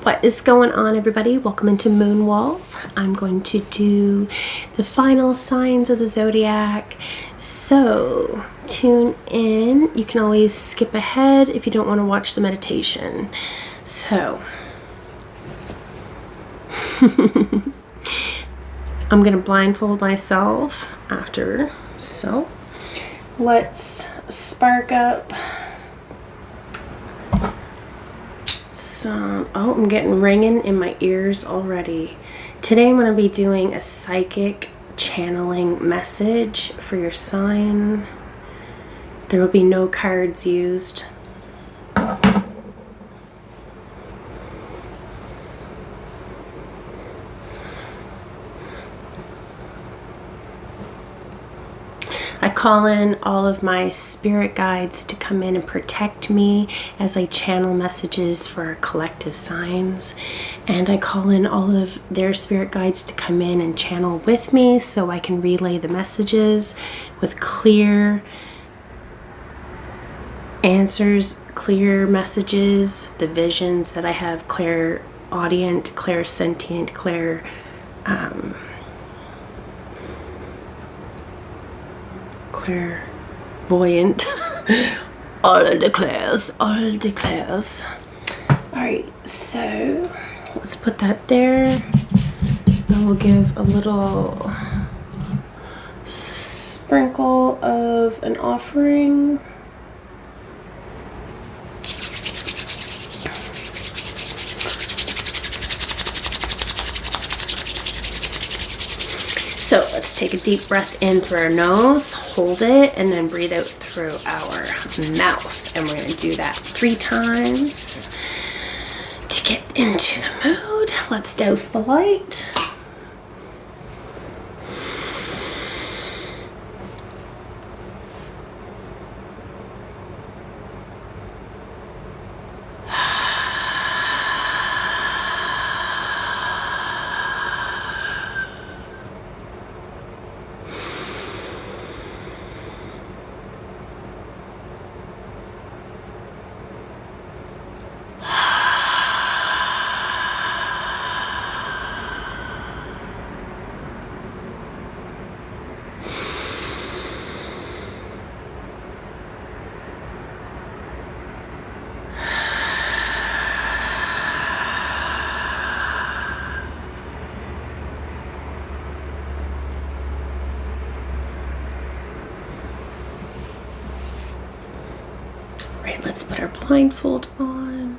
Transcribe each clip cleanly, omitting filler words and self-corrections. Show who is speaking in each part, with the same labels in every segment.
Speaker 1: What is going on, everybody? Welcome into Moonwolf. I'm going to do the final signs of the zodiac. So tune in. You can always skip ahead if you don't want to watch the meditation. So I'm going to blindfold myself after. So let's spark up some. Oh, I'm getting ringing in my ears already. Today I'm going to be doing a psychic channeling message for your sign. There will be no cards used. I call in all of my spirit guides to come in and protect me as I channel messages for our collective signs. And I call in all of their spirit guides to come in and channel with me so I can relay the messages with clear answers, clear messages, the visions that I have, clairaudient, clairsentient, clairvoyant. all declares. Alright, so let's put that there. And we'll give a little sprinkle of an offering. So let's take a deep breath in through our nose, hold it, and then breathe out through our mouth. And we're going to do that 3 times to get into the mood. Let's douse the light. Right, let's put our blindfold on.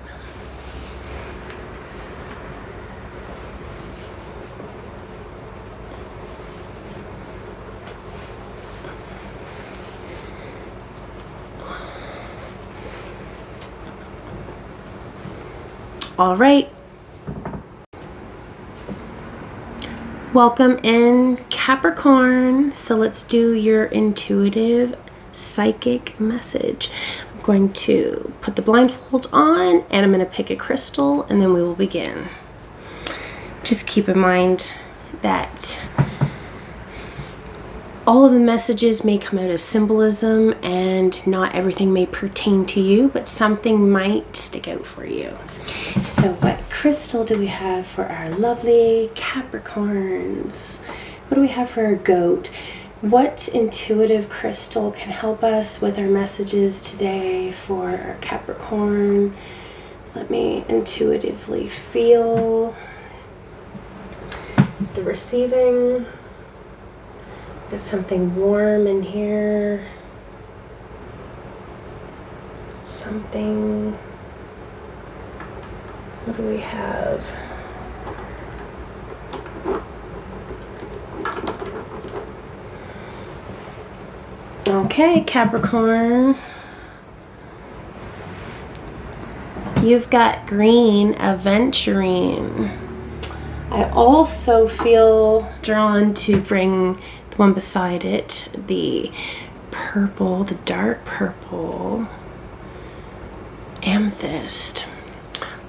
Speaker 1: All right. Welcome in, Capricorn. So let's do your intuitive psychic message. I'm going to put the blindfold on and I'm going to pick a crystal and then we will begin. Just keep in mind that all of the messages may come out as symbolism and not everything may pertain to you, but something might stick out for you. So what crystal do we have for our lovely Capricorns? What do we have for our goat? What intuitive crystal can help us with our messages today for our Capricorn? Let me intuitively feel the receiving. Got something warm in here. Something. What do we have? Okay, Capricorn. You've got green, aventurine. I also feel drawn to bring the one beside it, the purple, the dark purple, amethyst.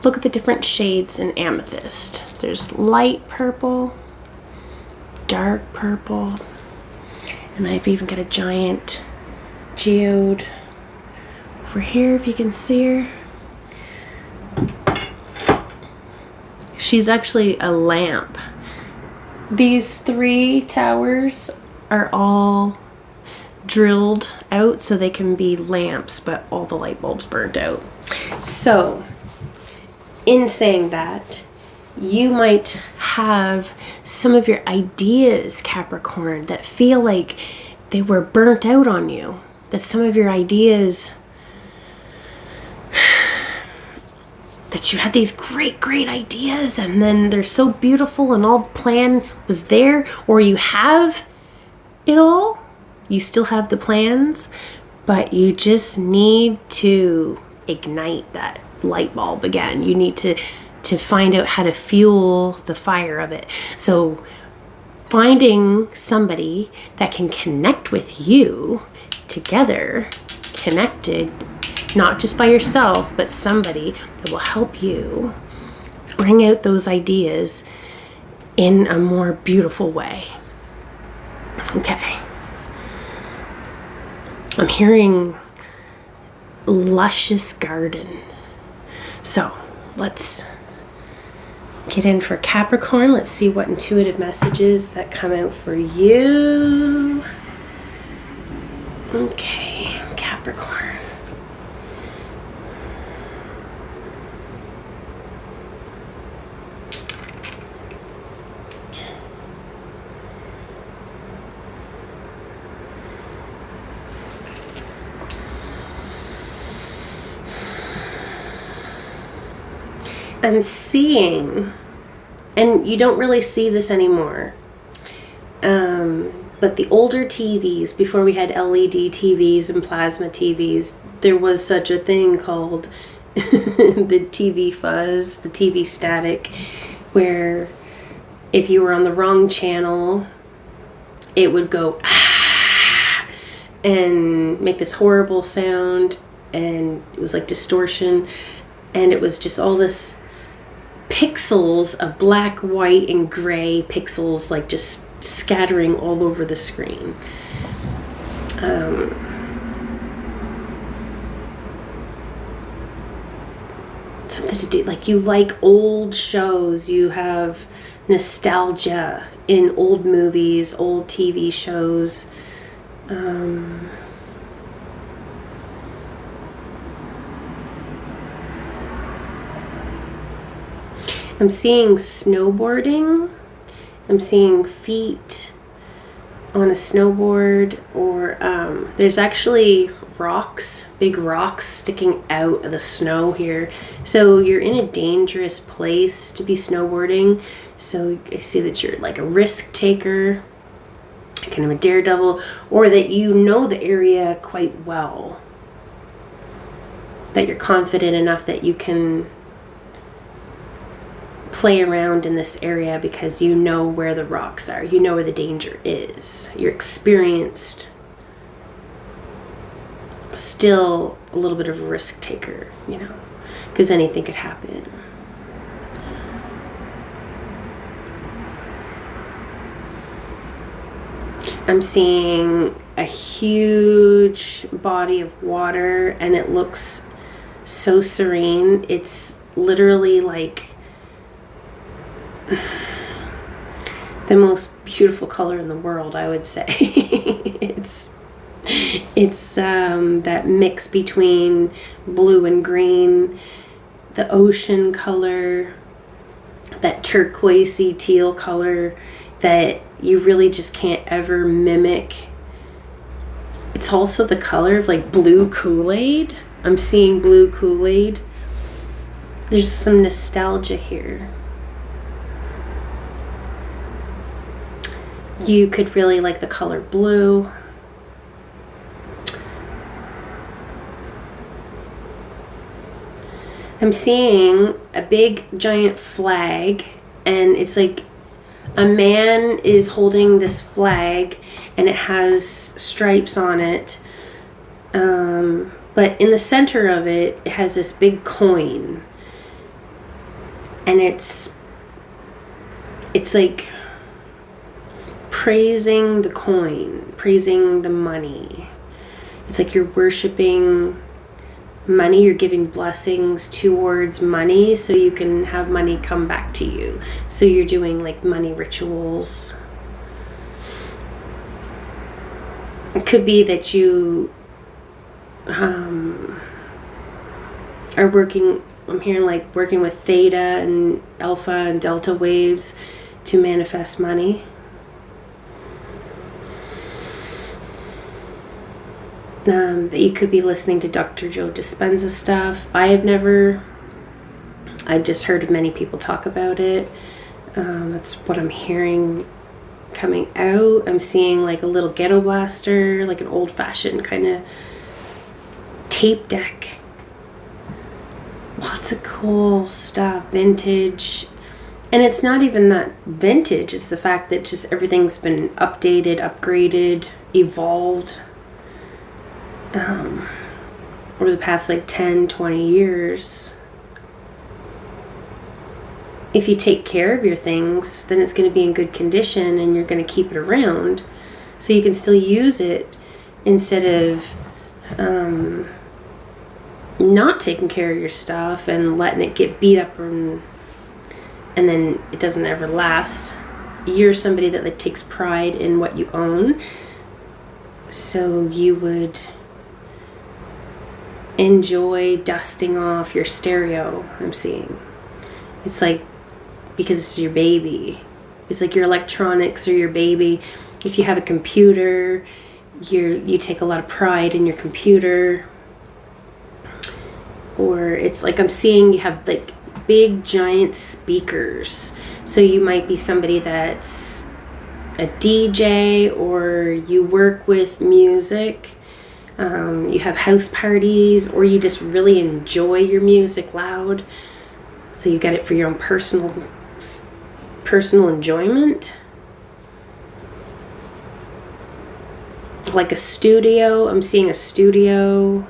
Speaker 1: Look at the different shades in amethyst. There's light purple, dark purple, and I've even got a giant geode over here if you can see her. she's actually a lamp. These 3 towers are all drilled out so they can be lamps, but all the light bulbs burned out. So, in saying that, you might have some of your ideas, Capricorn, that feel like they were burnt out on you. That some of your ideas, that you had these great ideas and then they're so beautiful and all the plan was there, or you have it all. You still have the plans, but you just need to ignite that light bulb again. You need to find out how to fuel the fire of it. So finding somebody that can connect with you together, connected, not just by yourself, but somebody that will help you bring out those ideas in a more beautiful way. Okay. I'm hearing luscious garden. So let's get in for Capricorn. Let's see what intuitive messages that come out for you. Okay, Capricorn. I'm seeing, and you don't really see this anymore, but the older TVs, before we had LED TVs and plasma TVs, there was such a thing called the TV fuzz, the TV static, where if you were on the wrong channel, it would go ah, and make this horrible sound, and it was like distortion, and it was just all this pixels of black, white, and gray pixels, like just scattering all over the screen. Something to do, like you like old shows, you have nostalgia in old movies, old TV shows. I'm seeing snowboarding. I'm seeing feet on a snowboard, or there's actually rocks, big rocks sticking out of the snow here. So you're in a dangerous place to be snowboarding. So I see that you're like a risk taker, kind of a daredevil, or that you know the area quite well. That you're confident enough that you can play around in this area because you know where the rocks are. You know where the danger is. You're experienced. Still a little bit of a risk taker, you know, because anything could happen. I'm seeing a huge body of water and it looks so serene. It's literally like the most beautiful color in the world, I would say. It's that mix between blue and green, the ocean color, that turquoisey teal color that you really just can't ever mimic. It's also the color of like blue Kool-Aid. I'm seeing blue Kool-Aid. There's some nostalgia here. You could really like the color blue. I'm seeing a big giant flag, and it's like a man is holding this flag and it has stripes on it. But in the center of it, it has this big coin. And it's like praising the coin, praising the money. It's like you're worshiping money. You're giving blessings towards money so you can have money come back to you. So you're doing like money rituals. It could be that you are working, I'm hearing like working with theta and alpha and delta waves to manifest money. That you could be listening to Dr. Joe Dispenza stuff. I've just heard of many people talk about it. That's what I'm hearing coming out. I'm seeing like a little ghetto blaster, like an old-fashioned kind of tape deck. Lots of cool stuff, vintage. And it's not even that vintage, it's the fact that just everything's been updated, upgraded, evolved over the past like 10, 20 years. If you take care of your things, then it's going to be in good condition and you're going to keep it around so you can still use it instead of not taking care of your stuff and letting it get beat up and then it doesn't ever last. You're somebody that like takes pride in what you own, so you would enjoy dusting off your stereo. I'm seeing it's like, because it's your baby, it's like your electronics or your baby. If you have a computer, you take a lot of pride in your computer. Or it's like I'm seeing you have like big giant speakers, so you might be somebody that's a DJ or you work with music. You have house parties, or you just really enjoy your music loud, so you get it for your own personal enjoyment. Like a studio, I'm seeing a studio.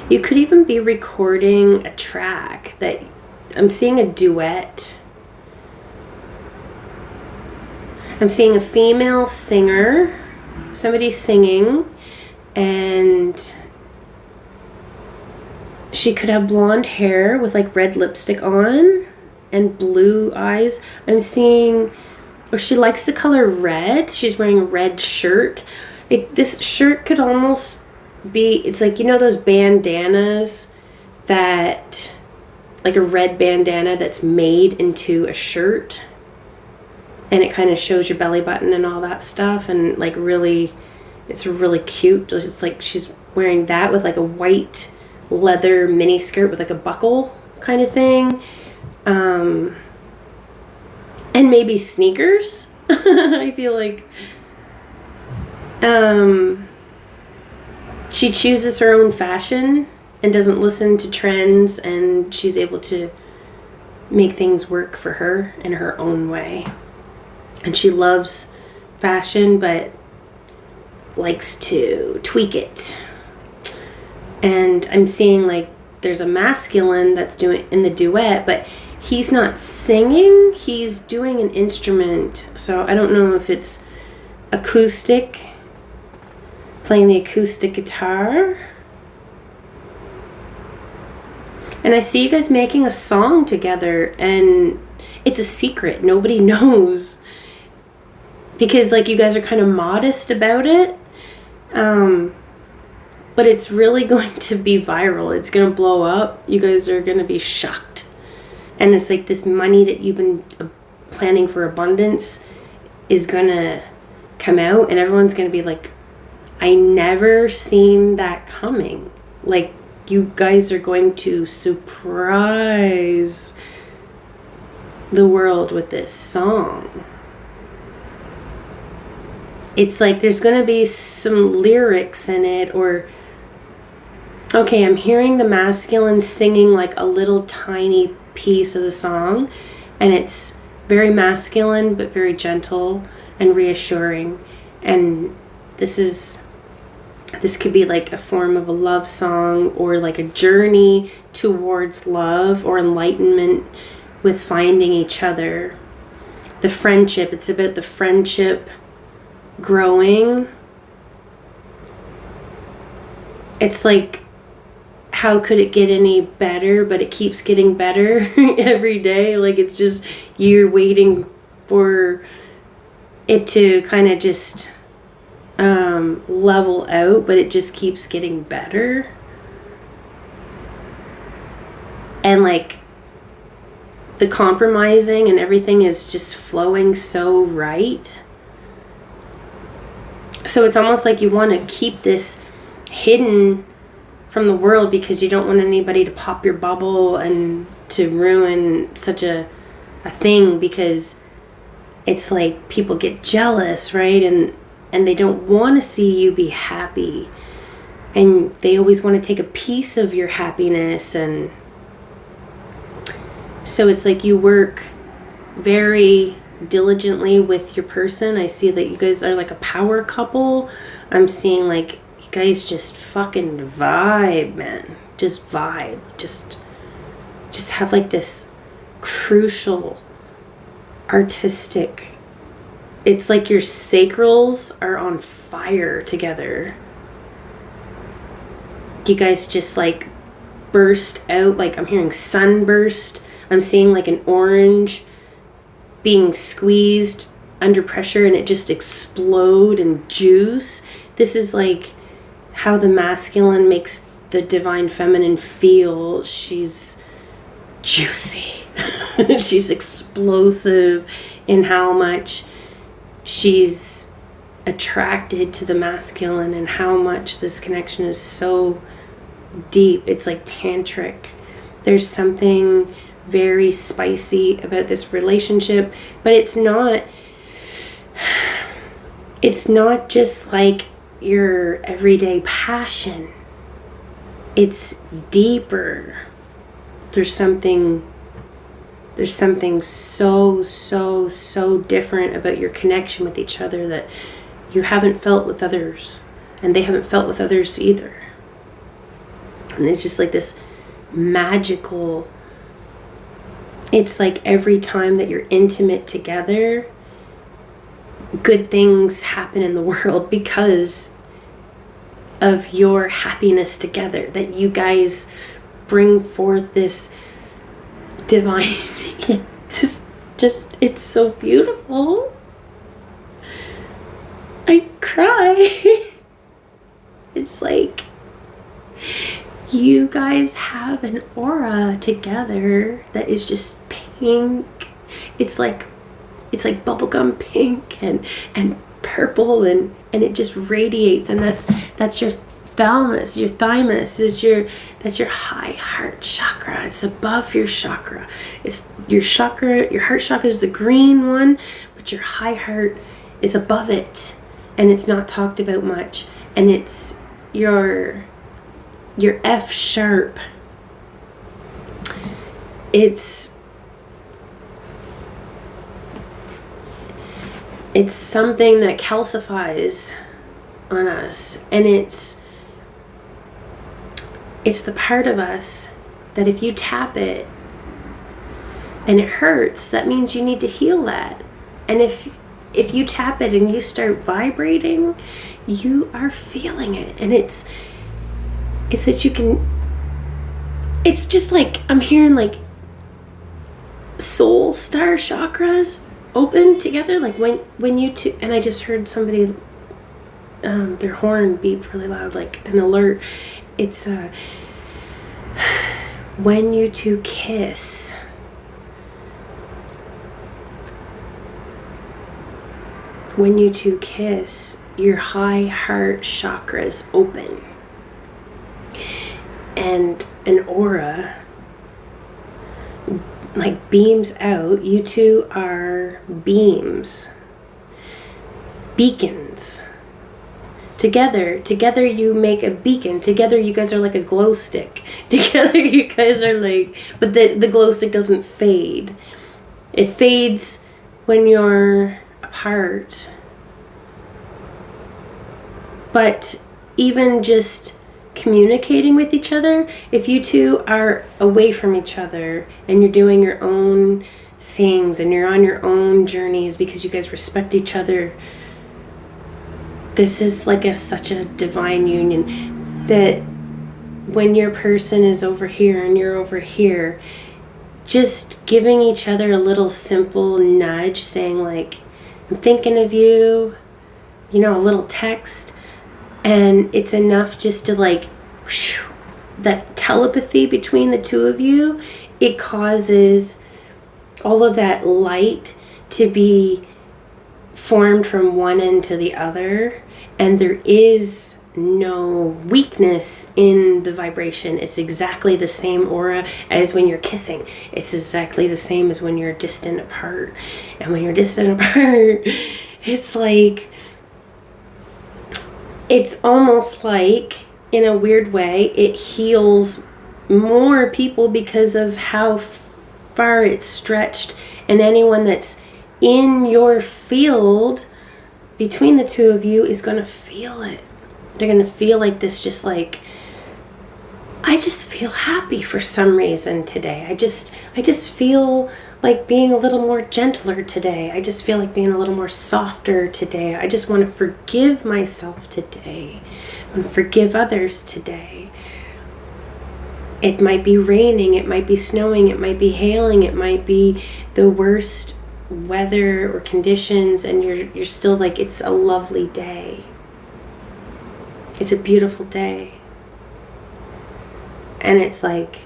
Speaker 1: You could even be recording a track that I'm seeing a duet. I'm seeing a female singer, somebody singing, and she could have blonde hair with like red lipstick on and blue eyes. I'm seeing, or she likes the color red. She's wearing a red shirt. This shirt could almost be, it's like, you know those bandanas that, like a red bandana that's made into a shirt, and it kind of shows your belly button and all that stuff, and like really, it's really cute. It's like she's wearing that with like a white leather mini skirt with like a buckle kind of thing, and maybe sneakers. I feel like she chooses her own fashion and doesn't listen to trends, and she's able to make things work for her in her own way. And she loves fashion, but likes to tweak it. And I'm seeing like there's a masculine that's doing in the duet, but he's not singing, he's doing an instrument. So I don't know if it's acoustic, playing the acoustic guitar. And I see you guys making a song together, and it's a secret. Nobody knows. Because like you guys are kind of modest about it. But it's really going to be viral. It's going to blow up. You guys are going to be shocked. And it's like this money that you've been planning for abundance is going to come out, and everyone's going to be like, I never seen that coming. Like, you guys are going to surprise the world with this song. It's like there's going to be some lyrics in it, or okay, I'm hearing the masculine singing like a little tiny piece of the song, and it's very masculine but very gentle and reassuring. And this could be like a form of a love song, or like a journey towards love or enlightenment with finding each other. The friendship, it's about the friendship growing it's like, how could it get any better? But it keeps getting better every day. Like, it's just, you're waiting for it to kind of just level out, but it just keeps getting better. And like, the compromising and everything is just flowing so right. So it's almost like you want to keep this hidden from the world because you don't want anybody to pop your bubble and to ruin such a thing, because it's like people get jealous, right? And they don't want to see you be happy, and they always want to take a piece of your happiness. And so it's like you work very diligently with your person. I see that you guys are like a power couple. I'm seeing like you guys just fucking vibe, man. Just vibe. Just have like this crucial artistic, it's like your sacrals are on fire together. You guys just like burst out. Like, I'm hearing sunburst. I'm seeing like an orange being squeezed under pressure and it just explode and juice. This is like how the masculine makes the divine feminine feel. She's juicy. She's explosive in how much she's attracted to the masculine and how much this connection is so deep. It's like tantric. There's something very spicy about this relationship, but it's not just like your everyday passion. It's deeper. There's something so different about your connection with each other that you haven't felt with others, and they haven't felt with others either. And it's just like this magical, it's like every time that you're intimate together, good things happen in the world because of your happiness together, that you guys bring forth this divine just it's so beautiful. I cry. It's like you guys have an aura together that is just pink. It's like bubblegum pink and purple, and it just radiates, and that's your thalamus. Your thymus is that's your high heart chakra. It's above your chakra. It's your chakra. Your heart chakra is the green one, but your high heart is above it, and it's not talked about much. And it's your F sharp. It's something that calcifies on us, and it's the part of us that if you tap it and it hurts, that means you need to heal that. And if you tap it and you start vibrating, you are feeling it. And it's that you can, it's just like, I'm hearing like soul star chakras open together, like when you two, and I just heard somebody their horn beep really loud, like an alert. It's when you two kiss, your high heart chakras open, and an aura like beams out. You two are beams, beacons. Together you make a beacon. Together you guys are like a glow stick. Together you guys are like, but the glow stick doesn't fade. It fades when you're apart. But even just communicating with each other, if you two are away from each other and you're doing your own things and you're on your own journeys because you guys respect each other, this is like such a divine union. that when your person is over here and you're over here, just giving each other a little simple nudge saying like, I'm thinking of you, you know, a little text, and it's enough just to like, whoosh, that telepathy between the two of you, it causes all of that light to be formed from one end to the other, and there is no weakness in the vibration. It's exactly the same aura as when you're kissing. It's exactly the same as when you're distant apart. And when you're distant apart, it's like, it's almost like, in a weird way, it heals more people because of how far it's stretched. And anyone that's in your field between the two of you is going to feel it. They're going to feel like this, just like, I just feel happy for some reason today. I just feel like being a little more gentler today. I just feel like being a little more softer today. I just want to forgive myself today. I want to forgive others today. It might be raining, it might be snowing, it might be hailing, it might be the worst weather or conditions, and you're still like, it's a lovely day. It's a beautiful day. And it's like,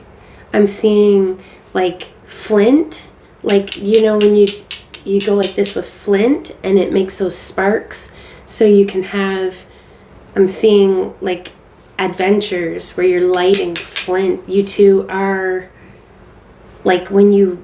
Speaker 1: I'm seeing like flint, like, you know, when you go like this with flint and it makes those sparks, so you can have, I'm seeing like adventures where you're lighting flint. You two are like, when you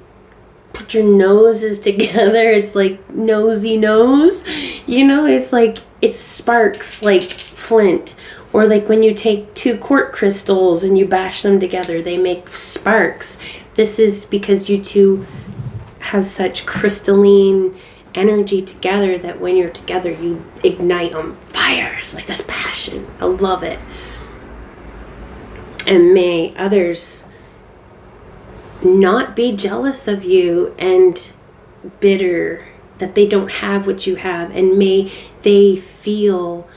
Speaker 1: put your noses together, it's like nosy nose, you know, it's like, it sparks like flint. Or like when you take two quartz crystals and you bash them together, they make sparks. This is because you two have such crystalline energy together that when you're together, you ignite on fire. It's like this passion. I love it. And may others not be jealous of you and bitter that they don't have what you have, and may they feel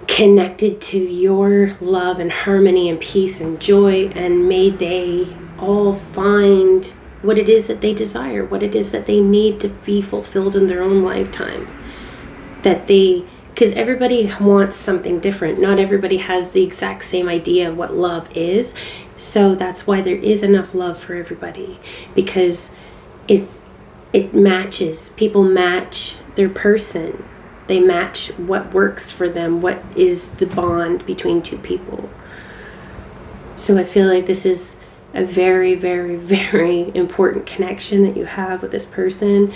Speaker 1: connected to your love and harmony and peace and joy, and may they all find what it is that they desire, what it is that they need to be fulfilled in their own lifetime. That they, because everybody wants something different. Not everybody has the exact same idea of what love is. So that's why there is enough love for everybody, because it matches. People match their person. They match what works for them, what is the bond between two people. So I feel like this is a very, very, very important connection that you have with this person.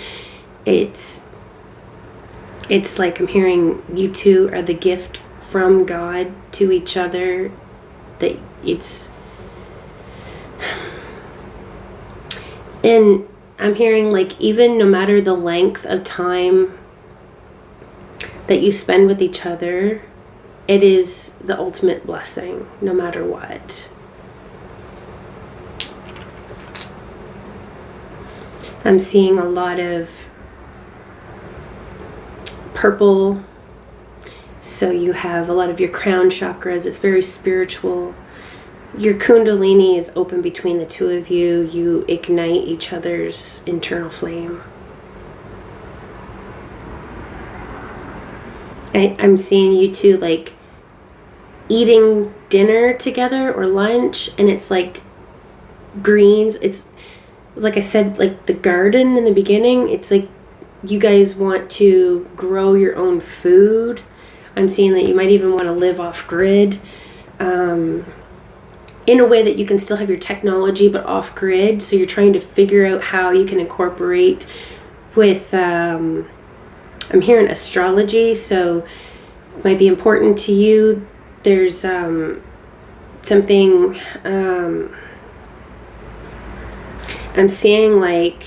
Speaker 1: It's like I'm hearing you two are the gift from God to each other. That it's, and I'm hearing like, even no matter the length of time that you spend with each other, it is the ultimate blessing, no matter what. I'm seeing a lot of purple. So you have a lot of your crown chakras. It's very spiritual. Your kundalini is open between the two of you. You ignite each other's internal flame. I'm seeing you two like eating dinner together or lunch, and it's like greens. It's like I said, like the garden in the beginning. It's like you guys want to grow your own food. I'm seeing that you might even want to live off grid, in a way that you can still have your technology but off grid. So you're trying to figure out how you can incorporate with I'm hearing astrology, so it might be important to you. There's something I'm seeing like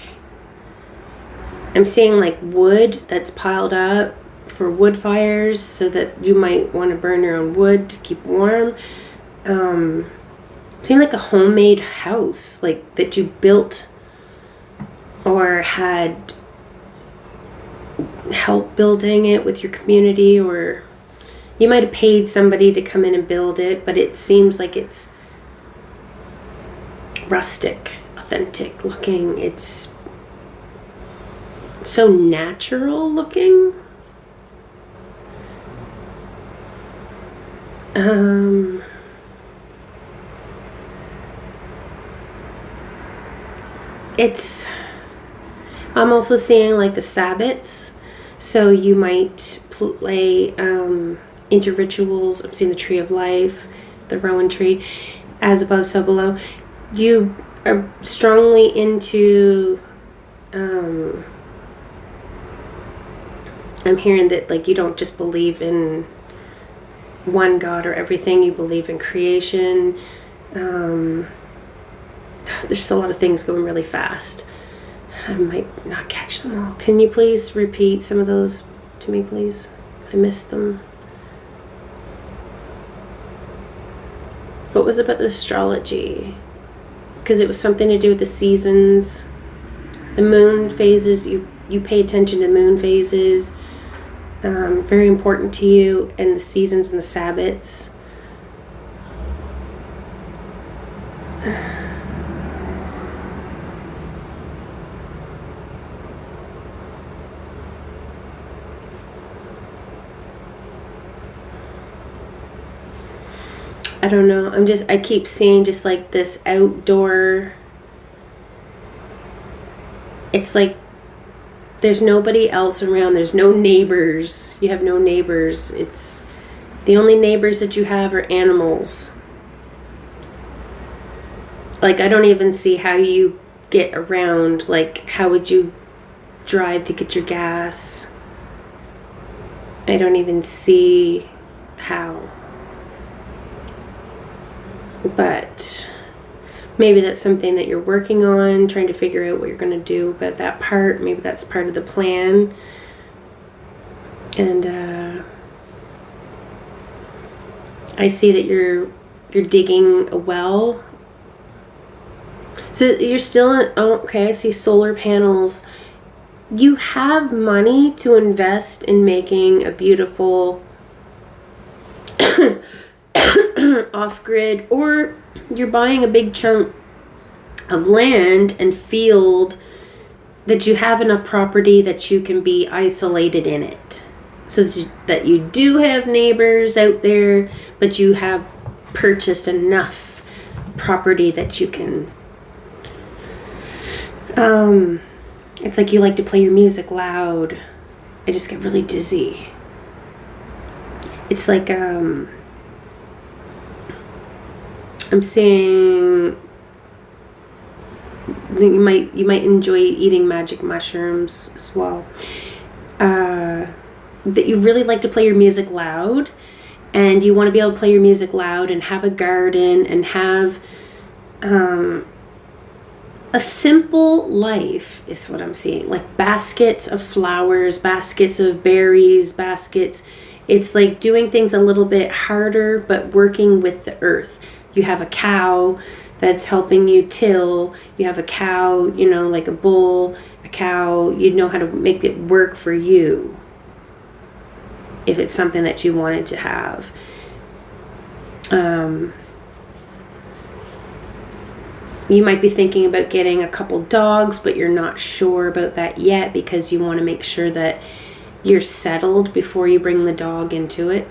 Speaker 1: wood that's piled up for wood fires, so that you might want to burn your own wood to keep warm. Seemed like a homemade house, like that you built or had help building it with your community, or You might have paid somebody to come in and build it, but it seems like it's rustic, authentic looking. It's so natural looking. I'm also seeing like the Sabbats, so you might play into rituals. I'm seeing the Tree of Life, the Rowan tree, as above, so below. You are strongly into, I'm hearing that like you don't just believe in one God or everything, you believe in creation. There's a lot of things going really fast. I might not catch them all. Can you please repeat some of those to me, please? I missed them. What was about the astrology? Because it was something to do with the seasons, the moon phases. You pay attention to moon phases. Very important to you, and the seasons and the Sabbats. I don't know. I keep seeing just like this outdoor. It's like there's nobody else around. There's no neighbors. You have no neighbors. It's the only neighbors that you have are animals. Like, I don't even see how you get around. Like, how would you drive to get your gas? I don't even see how. But maybe that's something that you're working on, trying to figure out what you're going to do about that part. Maybe that's part of the plan. And I see that you're digging a well. So you're still in, oh, okay, I see solar panels. You have money to invest in making a beautiful off-grid, or you're buying a big chunk of land and field that you have enough property that you can be isolated in it, so that you do have neighbors out there, but you have purchased enough property that you can it's like you like to play your music loud. I just get really dizzy. It's like I'm seeing you might enjoy eating magic mushrooms as well. That you really like to play your music loud, and you want to be able to play your music loud and have a garden and have a simple life is what I'm seeing. Like baskets of flowers, baskets of berries, baskets. It's like doing things a little bit harder, but working with the earth. You have a cow that's helping you till. You have a cow, like a bull, a cow. You know how to make it work for you if it's something that you wanted to have. You might be thinking about getting a couple dogs, but you're not sure about that yet because you want to make sure that you're settled before you bring the dog into it.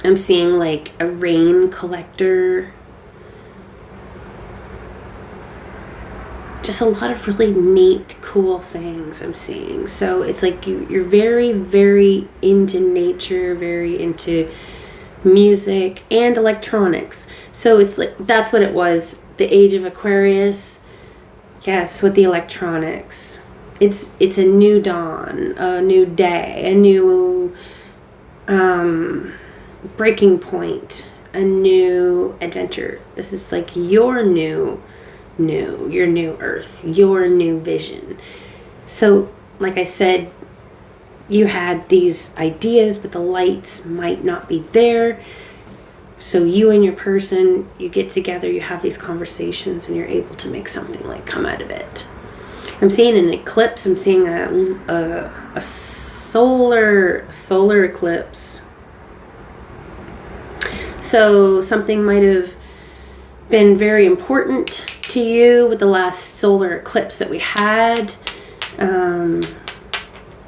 Speaker 1: I'm seeing like a rain collector. Just a lot of really neat, cool things I'm seeing. So it's like you're very, very into nature, very into music and electronics. So it's like that's what it was. The age of Aquarius. Yes, with the electronics. It's a new dawn, a new day, a new breaking point, a new adventure. This is like your new earth, your new vision. So, like I said, you had these ideas, but the lights might not be there. So you and your person, you get together, you have these conversations, and you're able to make something like come out of it. I'm seeing an eclipse. I'm seeing a solar eclipse. So something might have been very important to you with the last solar eclipse that we had.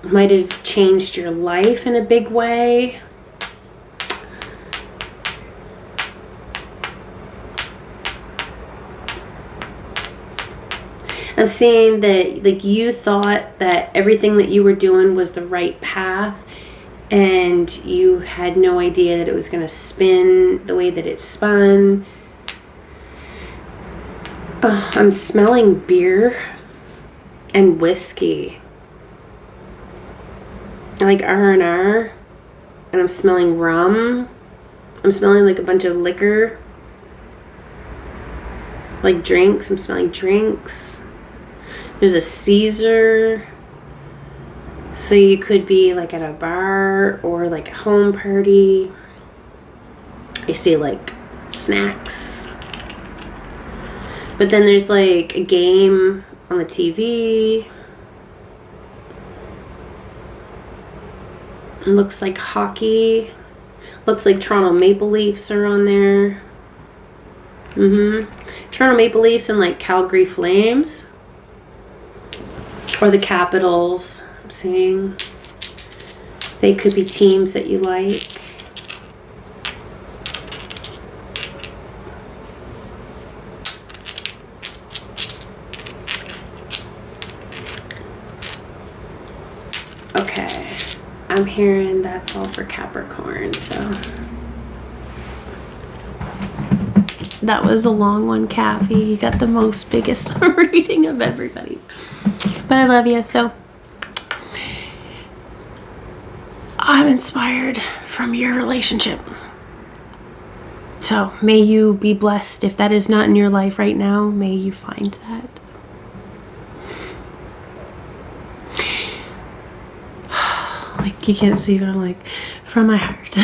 Speaker 1: Might have changed your life in a big way. I'm seeing that like you thought that everything that you were doing was the right path, and you had no idea that it was going to spin the way that it spun. Oh, I'm smelling beer and whiskey. I like R&R, and I'm smelling rum. I'm smelling like a bunch of liquor. Like drinks. I'm smelling drinks. There's a Caesar. So you could be like at a bar or like a home party. I see like snacks. But then there's like a game on the TV. It looks like hockey. Looks like Toronto Maple Leafs are on there. Toronto Maple Leafs and like Calgary Flames. Or the Capitals, I'm seeing. They could be teams that you like. Okay, I'm hearing that's all for Capricorn, so. That was a long one, Kathy. You got the most biggest reading of everybody. But I love you, so I'm inspired from your relationship. So may you be blessed. If that is not in your life right now, may you find that. Like you can't see, but I'm like, from my heart.